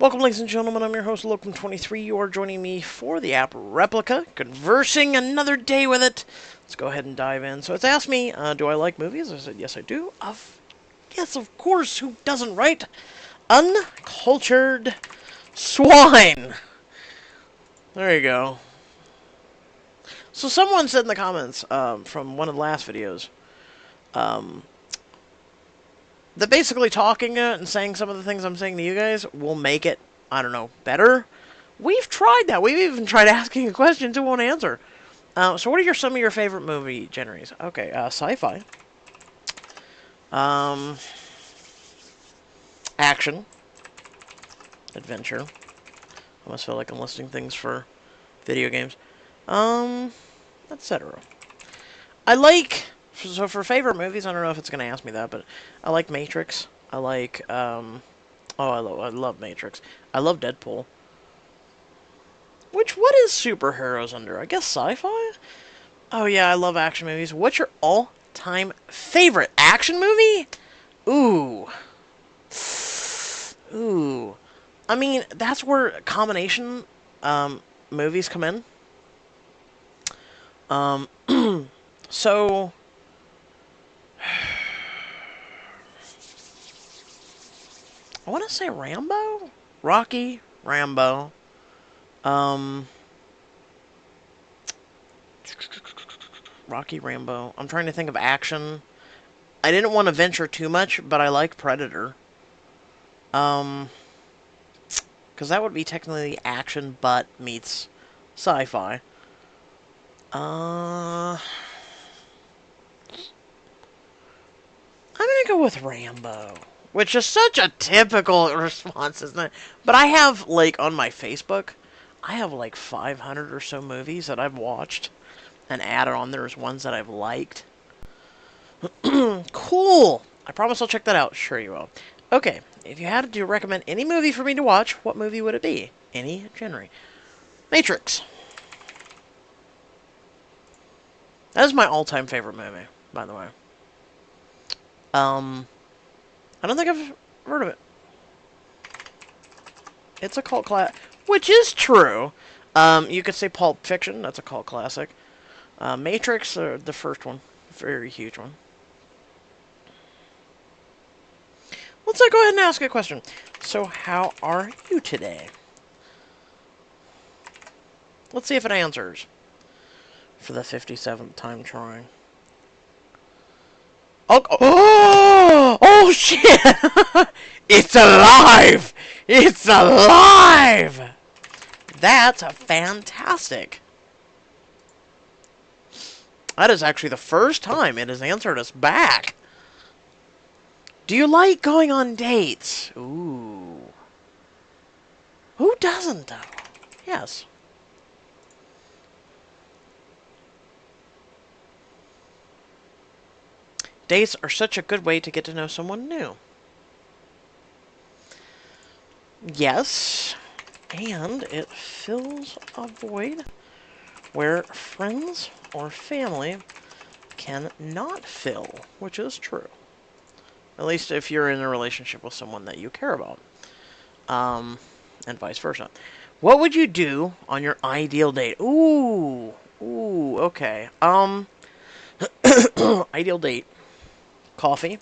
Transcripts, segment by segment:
Welcome, ladies and gentlemen. I'm your host, Locum23. You are joining me for the app Replica, conversing another day with it. Let's go ahead and dive in. So it's asked me, do I like movies? I said, yes, I do. Yes, of course. Who doesn't, right? Uncultured swine. There you go. So someone said in the comments from one of the last videos that basically talking it and saying some of the things I'm saying to you guys will make it, I don't know, better. We've tried that. We've even tried asking a question it won't answer. So what are some of your favorite movie genres? Okay, sci-fi. Action. Adventure. I almost feel like I'm listing things for video games. Etc. I like... So for favorite movies, I don't know if it's going to ask me that, but I like Matrix. I like, oh, I love Matrix. I love Deadpool. What is superheroes under? I guess sci-fi? Oh yeah, I love action movies. What's your all-time favorite action movie? Ooh. Ooh. I mean, that's where combination movies come in. So... I want to say Rambo? Rocky, Rambo. Rocky, Rambo. I'm trying to think of action. I didn't want to venture too much, but I like Predator. Because that would be technically action, but meets sci-fi. I'm gonna go with Rambo. Which is such a typical response, isn't it? But I have, like, on my Facebook, I have, like, 500 or so movies that I've watched. And added on there as ones that I've liked. Cool! I promise I'll check that out. Sure you will. Okay, if you had to recommend any movie for me to watch, what movie would it be? Any genre. Matrix. That is my all-time favorite movie, by the way. I don't think I've heard of it. It's a cult classic, which is true. You could say Pulp Fiction. That's a cult classic. Matrix, the first one. Very huge one. Let's go ahead and ask a question. So, how are you today? Let's see if it answers. For the 57th time trying. Oh, oh shit! It's alive! It's alive! That's fantastic. That is actually the first time it has answered us back. Do you like going on dates? Ooh. Who doesn't, though? Yes. Dates are such a good way to get to know someone new. Yes. And it fills a void where friends or family cannot fill, which is true. At least if you're in a relationship with someone that you care about. And vice versa. What would you do on your ideal date? Ooh. Ooh, okay. Ideal date. Coffee.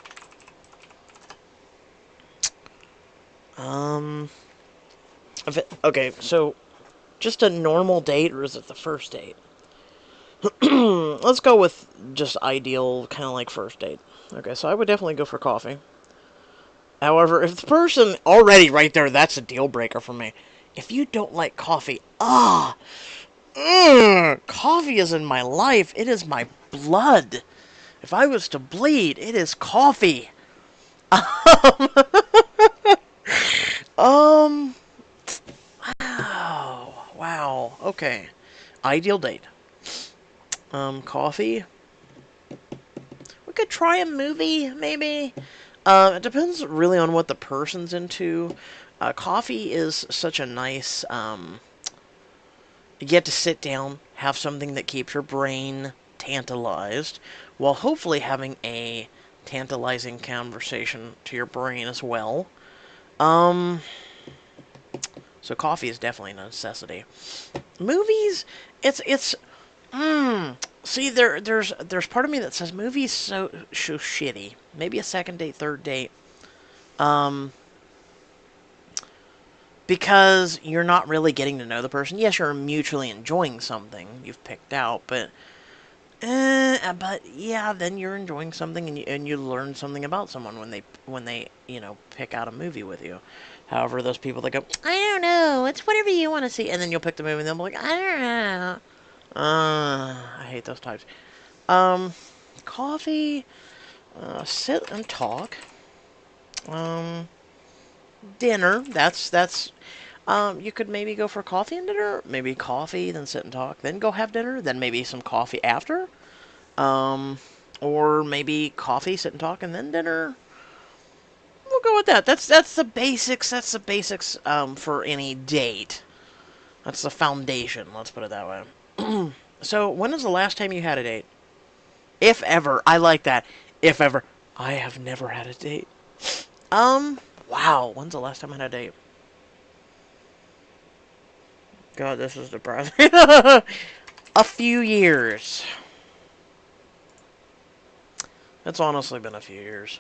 Okay, so just a normal date, or is it the first date? Let's go with just ideal, kind of like first date. Okay, so I would definitely go for coffee. However, if the person already right there, that's a deal breaker for me. If you don't like coffee, coffee is in my life. It is my blood. If I was to bleed, it is coffee. Wow. Okay. Ideal date. Coffee. We could try a movie, maybe. It depends really on what the person's into. Coffee is such a nice, you get to sit down, have something that keeps your brain tantalized, while hopefully having a tantalizing conversation to your brain as well. So coffee is definitely a necessity. Movies, it's see, there's part of me that says movies so shitty. Maybe a second date, third date. Um, because you're not really getting to know the person. Yes, you're mutually enjoying something you've picked out, but yeah, then you're enjoying something and you learn something about someone when they pick out a movie with you. However, those people that go, I don't know, it's whatever you want to see, and then you'll pick the movie and they'll be like, I don't know. I hate those types. Um, Coffee, sit and talk. Um, Dinner. You could maybe go for coffee and dinner. Maybe coffee, then sit and talk, then go have dinner, then maybe some coffee after. Um, or maybe coffee, sit and talk, and then dinner. We'll go with that. That's the basics. That's the basics for any date. That's the foundation. Let's put it that way. So, when was the last time you had a date? If ever. I like that. If ever. I have never had a date. Wow. When's the last time I had a date? God, this is depressing. A few years. It's honestly been a few years.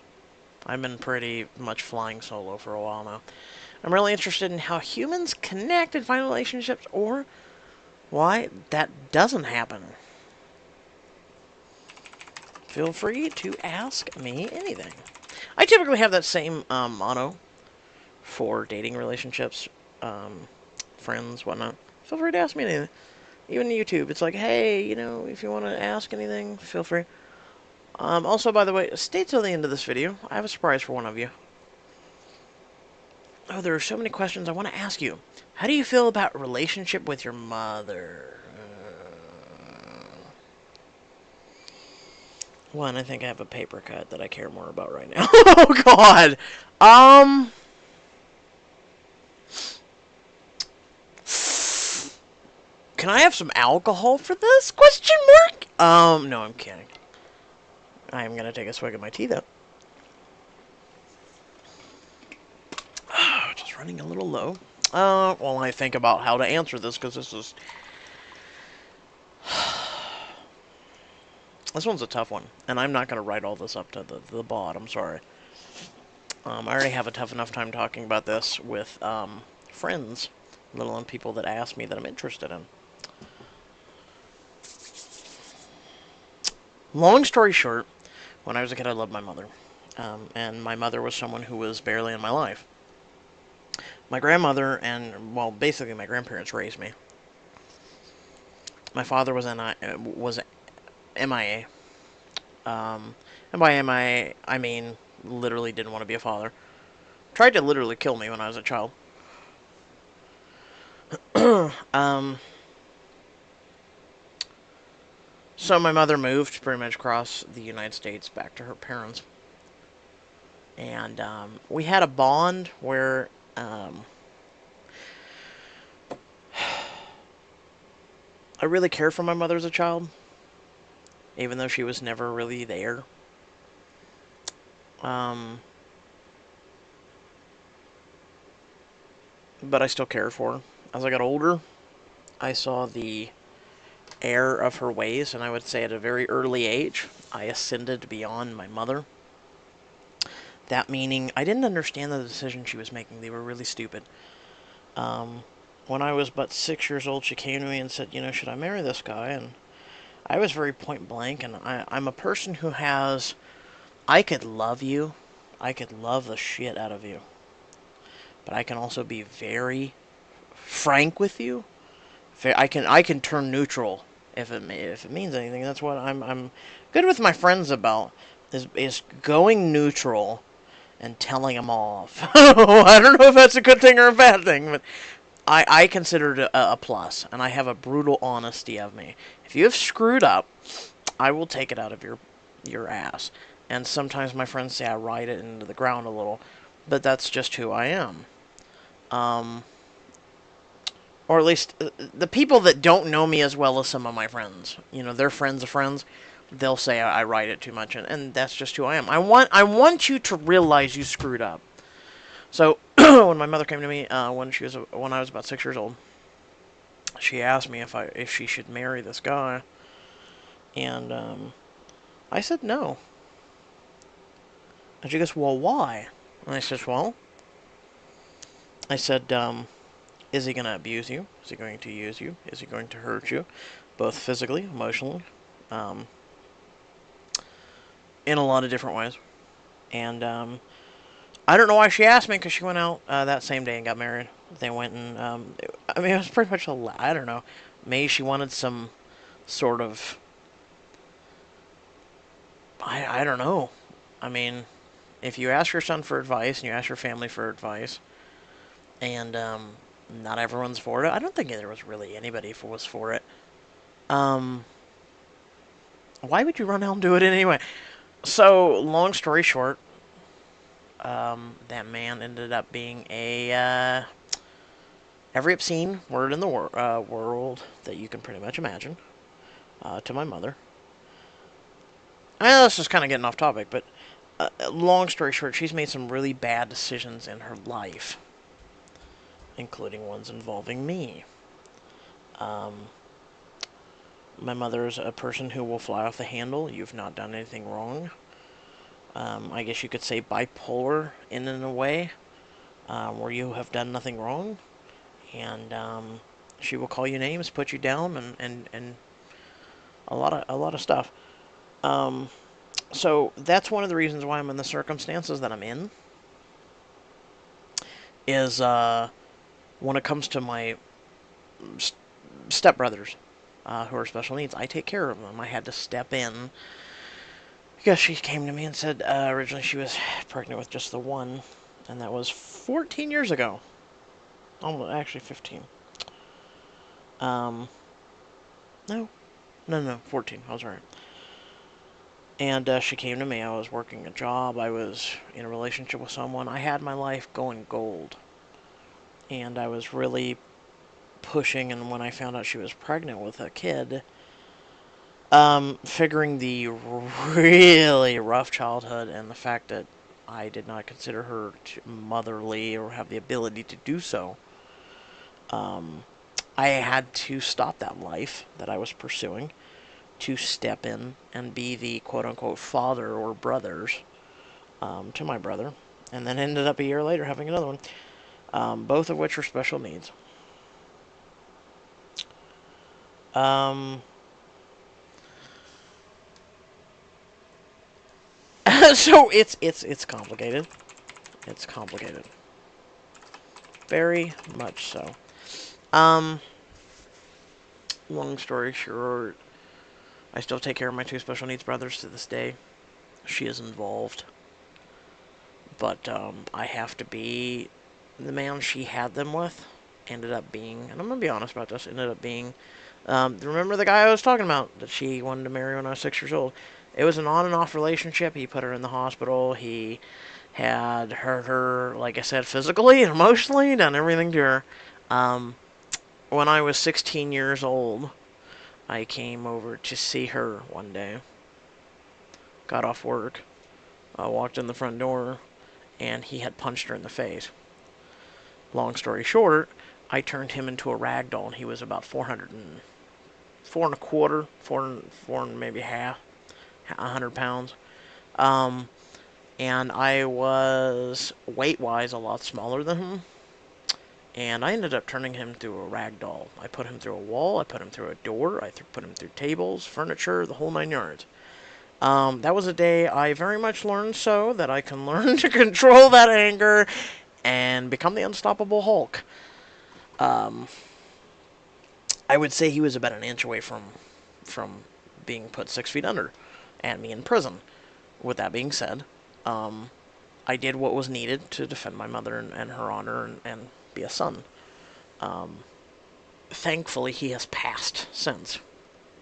I've been pretty much flying solo for a while now. I'm really interested in how humans connect and find relationships, or why that doesn't happen. Feel free to ask me anything. I typically have that same motto for dating relationships, friends, whatnot. Feel free to ask me anything. Even YouTube, it's like, hey, if you want to ask anything, feel free. Also, by the way, stay till the end of this video. I have a surprise for one of you. Oh, there are so many questions I want to ask you. How do you feel about relationship with your mother? One, I think I have a paper cut that I care more about right now. Oh, God. Can I have some alcohol for this? Question mark? No, I'm kidding. I am gonna take a swig of my tea, though. Just running a little low. While I think about how to answer this, because this one's a tough one, and I'm not gonna write all this up to the bot. I'm sorry. I already have a tough enough time talking about this with friends, let alone people that ask me that I'm interested in. Long story short, when I was a kid, I loved my mother. And my mother was someone who was barely in my life. My grandmother and, well, basically my grandparents raised me. My father was MIA. And by MIA, I mean literally didn't want to be a father. Tried to literally kill me when I was a child. So my mother moved pretty much across the United States back to her parents. And we had a bond where I really cared for my mother as a child, even though she was never really there. But I still cared for her. As I got older, I saw the error of her ways, and I would say at a very early age, I ascended beyond my mother. That meaning, I didn't understand the decisions she was making. They were really stupid. When I was but 6 years old, she came to me and said, should I marry this guy? And I was very point blank, and I'm a person who has, I could love you, I could love the shit out of you, but I can also be very frank with you. I can turn neutral if it means anything. That's what I'm good with my friends about is going neutral and telling them off. I don't know if that's a good thing or a bad thing, but I consider it a plus, and I have a brutal honesty of me. If you have screwed up, I will take it out of your ass. And sometimes my friends say I ride it into the ground a little, but that's just who I am. Or at least the people that don't know me as well as some of my friends. They're friends of friends. They'll say I write it too much, and that's just who I am. I want you to realize you screwed up. So when my mother came to me when I was about 6 years old, she asked me if she should marry this guy, and I said no. And she goes, "Well, why?" And I said, "Well," I said, "Is he going to abuse you? Is he going to use you? Is he going to hurt you, both physically, emotionally, um, in a lot of different ways?" And I don't know why she asked me, because she went out that same day and got married. They went and I mean, it was pretty much I don't know. Maybe she wanted some sort of, I don't know. I mean, if you ask your son for advice and you ask your family for advice, and not everyone's for it, I don't think there was really anybody who was for it. Um, why would you run out and do it anyway? So, long story short, that man ended up being a every obscene word in the world that you can pretty much imagine to my mother. I know this is kind of getting off topic, but long story short, she's made some really bad decisions in her life, including ones involving me. Um, my mother is a person who will fly off the handle. You've not done anything wrong. I guess you could say bipolar in a way, where you have done nothing wrong, and she will call you names, put you down, and a lot of stuff. Um, so that's one of the reasons why I'm in the circumstances that I'm in. Is when it comes to my stepbrothers who are special needs, I take care of them. I had to step in because she came to me and said originally she was pregnant with just the one, and that was 14 years ago. Almost, actually 15. Um, no, 14. I was right. And she came to me. I was working a job. I was in a relationship with someone. I had my life going gold. And I was really pushing. And when I found out she was pregnant with a kid, figuring the really rough childhood and the fact that I did not consider her motherly or have the ability to do so, I had to stop that life that I was pursuing to step in and be the quote-unquote father or brothers to my brother, and then ended up a year later having another one, both of which were special needs. Um, so it's complicated. It's complicated, very much so. Um, long story short, I still take care of my two special needs brothers to this day. She is involved, but I have to be the man she had them with. Ended up being, and I'm gonna be honest about this, ended up being, remember the guy I was talking about that she wanted to marry when I was 6 years old? It was an on and off relationship. He put her in the hospital. He had hurt her, like I said, physically and emotionally, done everything to her. Um, when I was 16 years old, I came over to see her one day. Got off work. I walked in the front door, and he had punched her in the face. Long story short, I turned him into a rag doll, and he was about 4 and a quarter, four and maybe half, 100 pounds. Um, and I was weight-wise a lot smaller than him, and I ended up turning him into a rag doll. I put him through a wall, I put him through a door, I put him through tables, furniture, the whole 9 yards. That was a day I very much learned so that I can learn to control that anger and become the unstoppable Hulk. Um, I would say he was about an inch away from being put 6 feet under and me in prison. With that being said, I did what was needed to defend my mother and her honor and be a son. Thankfully, he has passed since.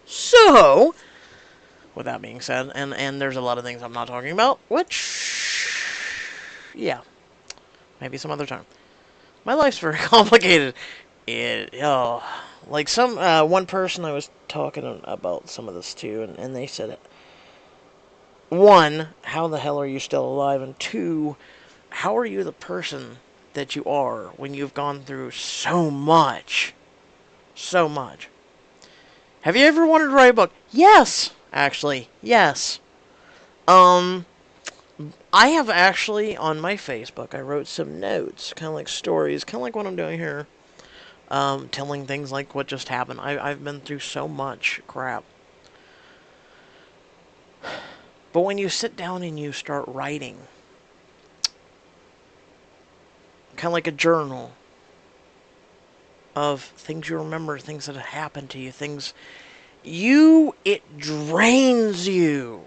So, with that being said, and there's a lot of things I'm not talking about, which, yeah, maybe some other time. My life's very complicated. Like one person I was talking about some of this to, and they said, one, how the hell are you still alive? And two, how are you the person that you are when you've gone through so much? So much. Have you ever wanted to write a book? Yes, actually, yes. Um, I have actually, on my Facebook, I wrote some notes, kind of like stories, kind of like what I'm doing here. Telling things like what just happened. I've been through so much crap. But when you sit down and you start writing, kind of like a journal of things you remember, things that have happened to you, it drains you.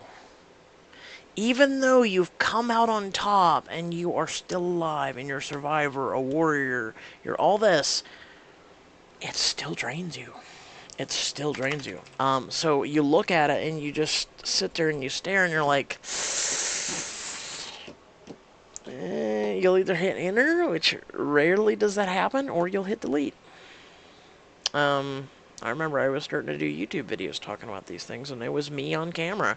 Even though you've come out on top and you are still alive and you're a survivor, a warrior, you're all this, it still drains you. It still drains you. So you look at it and you just sit there and you stare and you're like, you'll either hit enter, which rarely does that happen, or you'll hit delete. I remember I was starting to do YouTube videos talking about these things, and it was me on camera.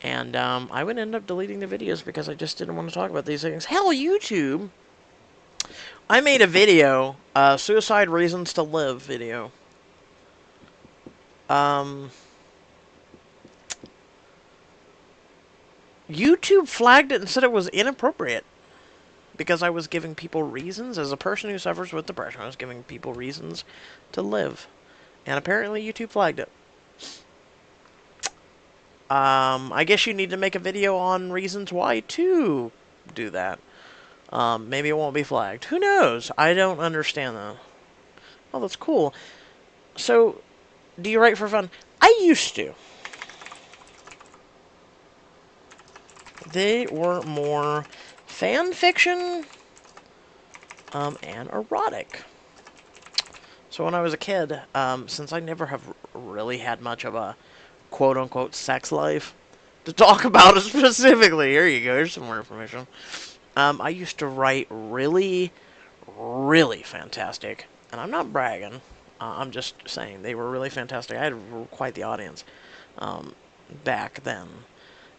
And I would end up deleting the videos because I just didn't want to talk about these things. Hell, YouTube! I made a video, Suicide Reasons to Live video. YouTube flagged it and said it was inappropriate because I was giving people reasons. As a person who suffers with depression, I was giving people reasons to live. And apparently YouTube flagged it. I guess you need to make a video on reasons why to do that. Maybe it won't be flagged. Who knows? I don't understand that. Oh, that's cool. So, do you write for fun? I used to. They were more fan fiction and erotic. So when I was a kid, since I never have really had much of a quote-unquote sex life to talk about it specifically, here you go, here's some more information. I used to write really, really fantastic, and I'm not bragging, I'm just saying they were really fantastic. I had quite the audience back then.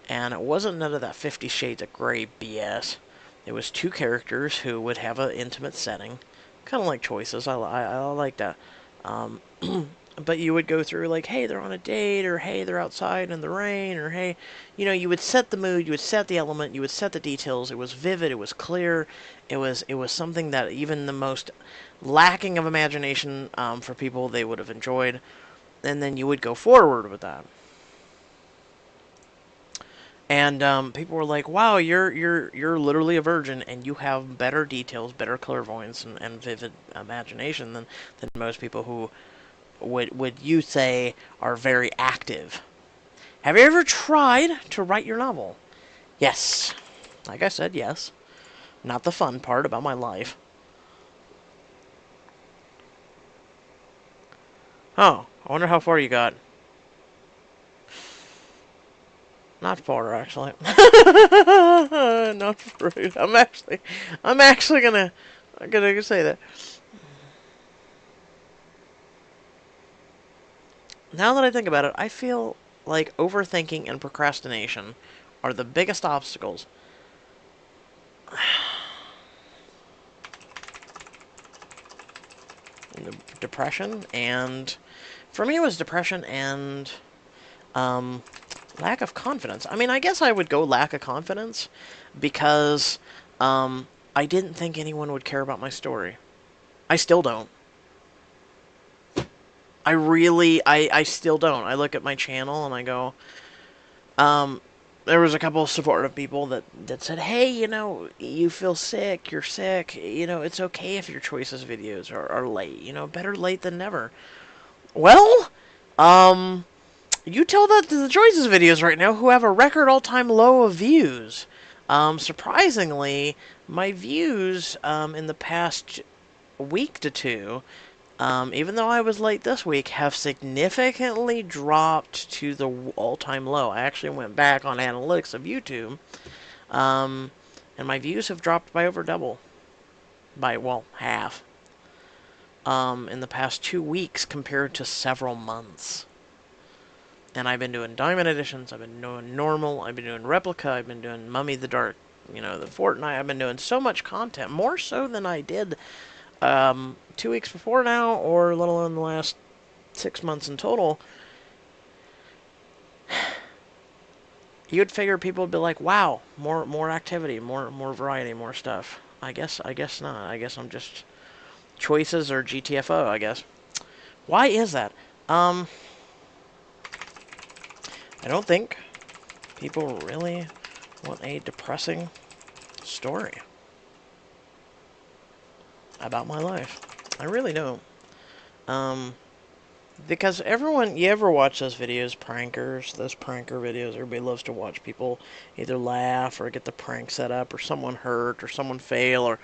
And it wasn't none of that 50 Shades of Grey BS. It was two characters who would have an intimate setting. Kind of like Choices. I like that. But you would go through like, hey, they're on a date, or hey, they're outside in the rain, or hey, you would set the mood, you would set the element, you would set the details. It was vivid, it was clear, it was something that even the most lacking of imagination for people, they would have enjoyed. And then you would go forward with that. And people were like, "Wow, you're literally a virgin, and you have better details, better clairvoyance, and vivid imagination than most people who would you say are very active." Have you ever tried to write your novel? Yes. Like I said, yes. Not the fun part about my life. Oh, I wonder how far you got. Not far, actually. Not far. I'm actually gonna say that. Now that I think about it, I feel like overthinking and procrastination are the biggest obstacles. Depression, and for me it was depression and lack of confidence. I mean, I guess I would go lack of confidence because I didn't think anyone would care about my story. I still don't. I still don't. I look at my channel and I go, there was a couple of supportive people that said, hey, you feel sick, you're sick, it's okay if your Choices videos are late, better late than never. Well, you tell that to the Choices videos right now, who have a record all-time low of views. Surprisingly, my views in the past week to two, even though I was late this week, have significantly dropped to the all-time low. I actually went back on analytics of YouTube, and my views have dropped by over double. By, well, half. In the past 2 weeks compared to several months. And I've been doing Diamond Editions, I've been doing Normal, I've been doing Replica, I've been doing Mummy the Dark You know, the Fortnite, I've been doing so much content, more so than I did 2 weeks before now, or a little in the last 6 months in total. You'd figure people would be like, wow, more activity, more variety, more stuff. I guess not. I guess I'm just choices or GTFO, I guess. Why is that? I don't think people really want a depressing story about my life. I really don't. Because everyone, you ever watch those videos, prankers, those pranker videos, everybody loves to watch people either laugh or get the prank set up, or someone hurt, or someone fail, or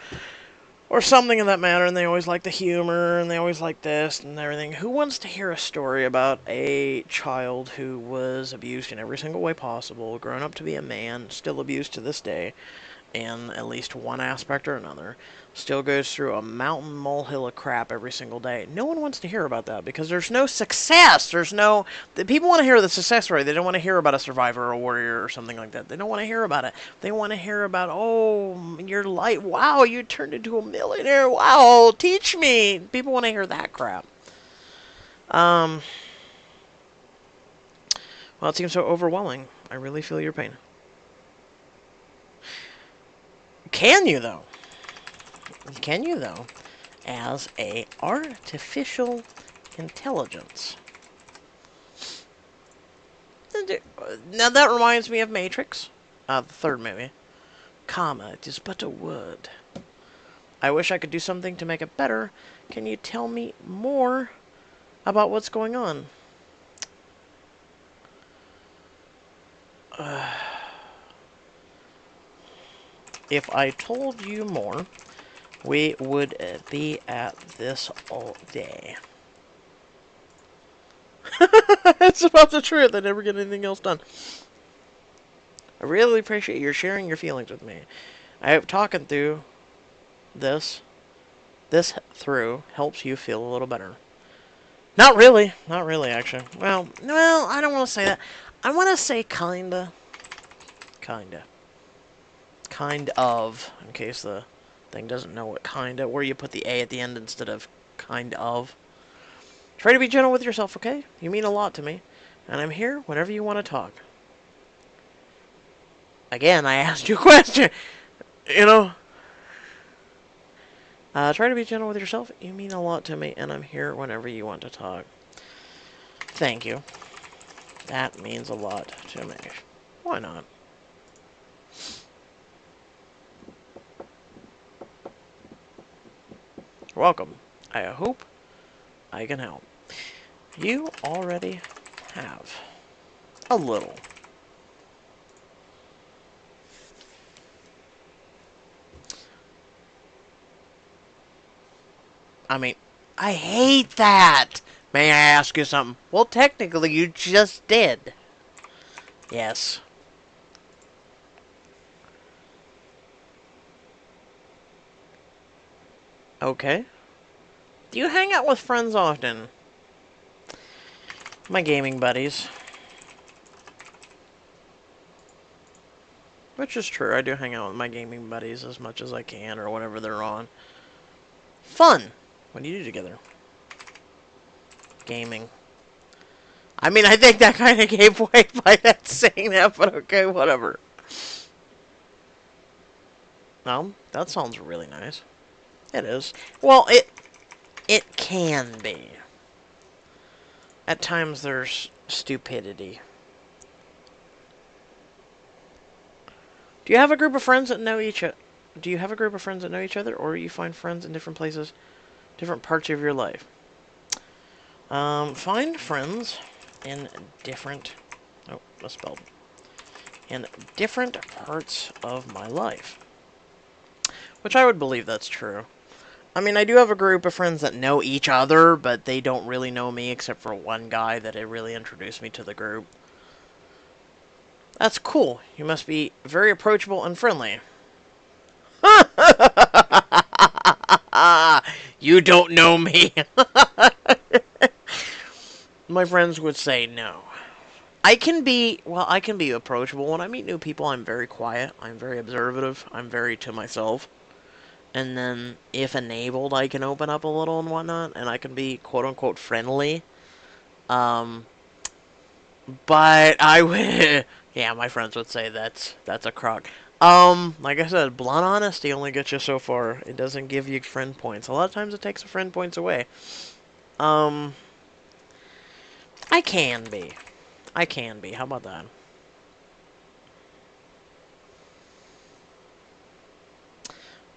something of that matter, and they always like the humor, and they always like this and everything. Who wants to hear a story about a child who was abused in every single way possible, grown up to be a man, still abused to this day, in at least one aspect or another, still goes through a mountain molehill of crap every single day? No one wants to hear about that because there's no success. There's no... The people want to hear the success story. They don't want to hear about a survivor or a warrior or something like that. They don't want to hear about it. They want to hear about, oh, your life. Wow, you turned into a millionaire. Wow, teach me. People want to hear that crap. Well, it seems so overwhelming. I really feel your pain. Can you, though? Can you, though? As a artificial intelligence. Now that reminds me of Matrix, the third movie. Karma, it is but a word. I wish I could do something to make it better. Can you tell me more about what's going on? If I told you more, we would be at this all day. It's about the truth. I never get anything else done. I really appreciate your sharing your feelings with me. I hope talking through this through helps you feel a little better. Not really. Not really, actually. Well, I don't want to say that. I want to say kinda. Kinda. Kind of, in case the thing doesn't know what kinda, where you put the A at the end instead of kind of. Try to be gentle with yourself, okay? You mean a lot to me, and I'm here whenever you want to talk. Again, I asked you a question. You know? Try to be gentle with yourself. You mean a lot to me, and I'm here whenever you want to talk. Thank you. That means a lot to me. Why not? You're welcome. I hope I can help. You already have. A little. I mean, I hate that! May I ask you something? Well, technically, you just did. Yes. Okay. Do you hang out with friends often? My gaming buddies. Which is true, I do hang out with my gaming buddies as much as I can, or whatever they're on. Fun! What do you do together? Gaming. I mean, I think that kind of gave way by that saying that, but okay, whatever. That sounds really nice. It is. Well, it can be. At times there's stupidity. Do you have a group of friends that know each other? Do you have a group of friends that know each other, or you find friends in different places, different parts of your life? Find friends in different... Oh, misspelled. In different parts of my life. Which I would believe that's true. I mean, I do have a group of friends that know each other, but they don't really know me except for one guy that had really introduced me to the group. That's cool. You must be very approachable and friendly. You don't know me. My friends would say no. I can be, well, I can be approachable. When I meet new people, I'm very quiet. I'm very observative. I'm very to myself. And then, if enabled, I can open up a little and whatnot, and I can be quote-unquote friendly. Um, but I would, yeah, my friends would say that's a crock. Like I said, blunt honesty only gets you so far. It doesn't give you friend points. A lot of times it takes the friend points away. Um, I can be. I can be. How about that?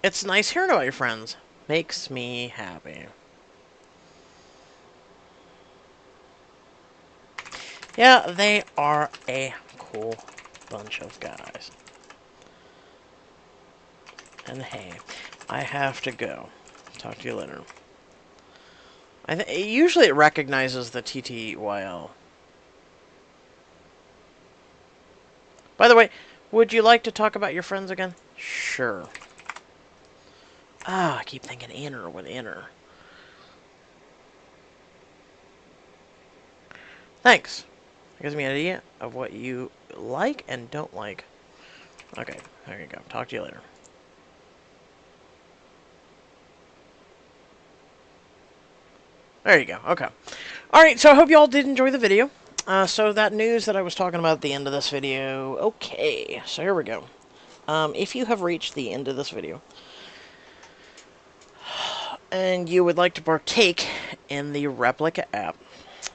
It's nice hearing about your friends. Makes me happy. Yeah, they are a cool bunch of guys. And hey, I have to go. Talk to you later. Usually it recognizes the TTYL. By the way, would you like to talk about your friends again? Sure. Ah, I keep thinking inner with inner. Thanks. It gives me an idea of what you like and don't like. Okay, there you go. Talk to you later. There you go. Okay. Alright, so I hope you all did enjoy the video. So that news that I was talking about at the end of this video. Okay, so here we go. If you have reached the end of this video, and you would like to partake in the Replika app,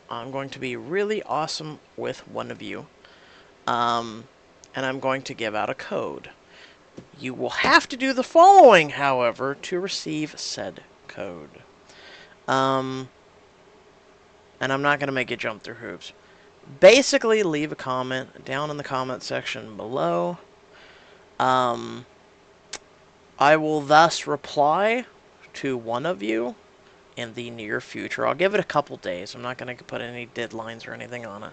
I'm going to be really awesome with one of you. And I'm going to give out a code. You will have to do the following, however, to receive said code. And I'm not going to make you jump through hoops. Basically, leave a comment down in the comment section below. I will thus reply to one of you in the near future. I'll give it a couple days. I'm not going to put any deadlines or anything on it.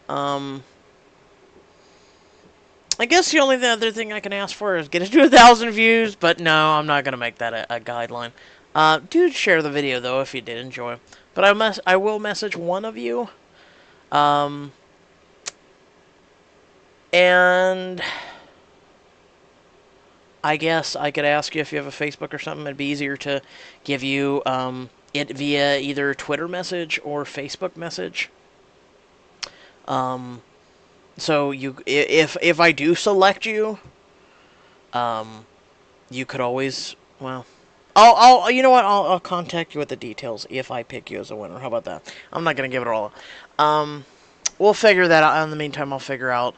I guess the only other thing I can ask for is get it to 1,000 views, but no, I'm not going to make that a guideline. Do share the video, though, if you did enjoy. But I will message one of you. And I guess I could ask you if you have a Facebook or something. It'd be easier to give you it via either Twitter message or Facebook message. So if I do select you, you could always, well, you know what? I'll contact you with the details if I pick you as a winner. How about that? I'm not gonna give it all. We'll figure that out. In the meantime, I'll figure out.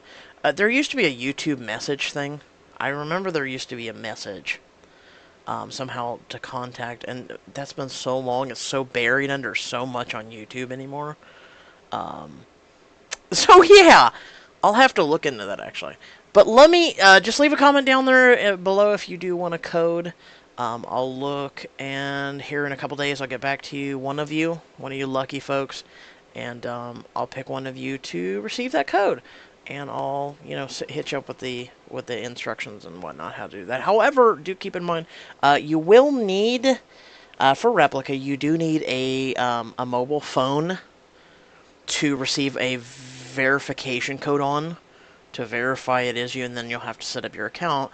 There used to be a YouTube message thing. I remember there used to be a message somehow to contact, and that's been so long. It's so buried under so much on YouTube anymore. So yeah, I'll have to look into that actually. But let me just leave a comment down there below if you do want a code. I'll look, and here in a couple days I'll get back to you, one of you lucky folks, and I'll pick one of you to receive that code, and I'll hit you up with the instructions and whatnot how to do that. However, do keep in mind you will need for Replika, you do need a mobile phone to receive a verification code on to verify it is you, and then you'll have to set up your account.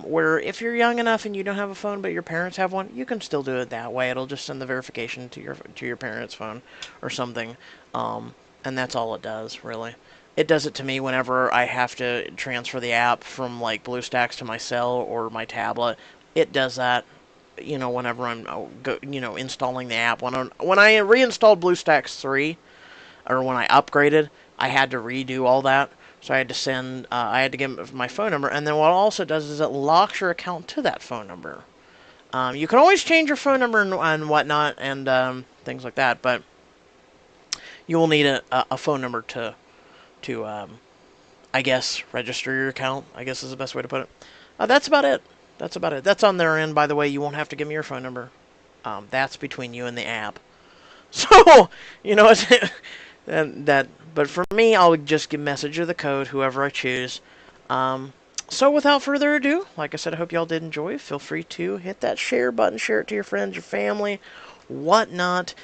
Where if you're young enough and you don't have a phone but your parents have one, you can still do it that way. It'll just send the verification to your parents' phone or something, and that's all it does really. It does it to me whenever I have to transfer the app from like BlueStacks to my cell or my tablet. It does that. Whenever I'm installing the app. When I reinstalled BlueStacks 3, or when I upgraded, I had to redo all that. So I had to I had to give my phone number, and then what it also does is it locks your account to that phone number. You can always change your phone number and whatnot, and things like that, but you will need a phone number to I guess, register your account, I guess is the best way to put it. That's about it. That's about it. That's on their end, by the way. You won't have to give me your phone number. That's between you and the app. So, but for me, I'll just give message or the code, whoever I choose. So without further ado, like I said, I hope y'all did enjoy. Feel free to hit that share button, share it to your friends, your family, whatnot.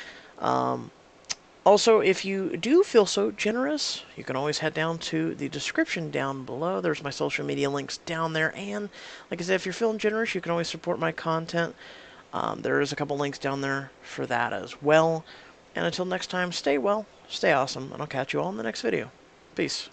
Also, if you do feel so generous, you can always head down to the description down below. There's my social media links down there. And like I said, if you're feeling generous, you can always support my content. There is a couple links down there for that as well. And until next time, stay well, stay awesome, and I'll catch you all in the next video. Peace.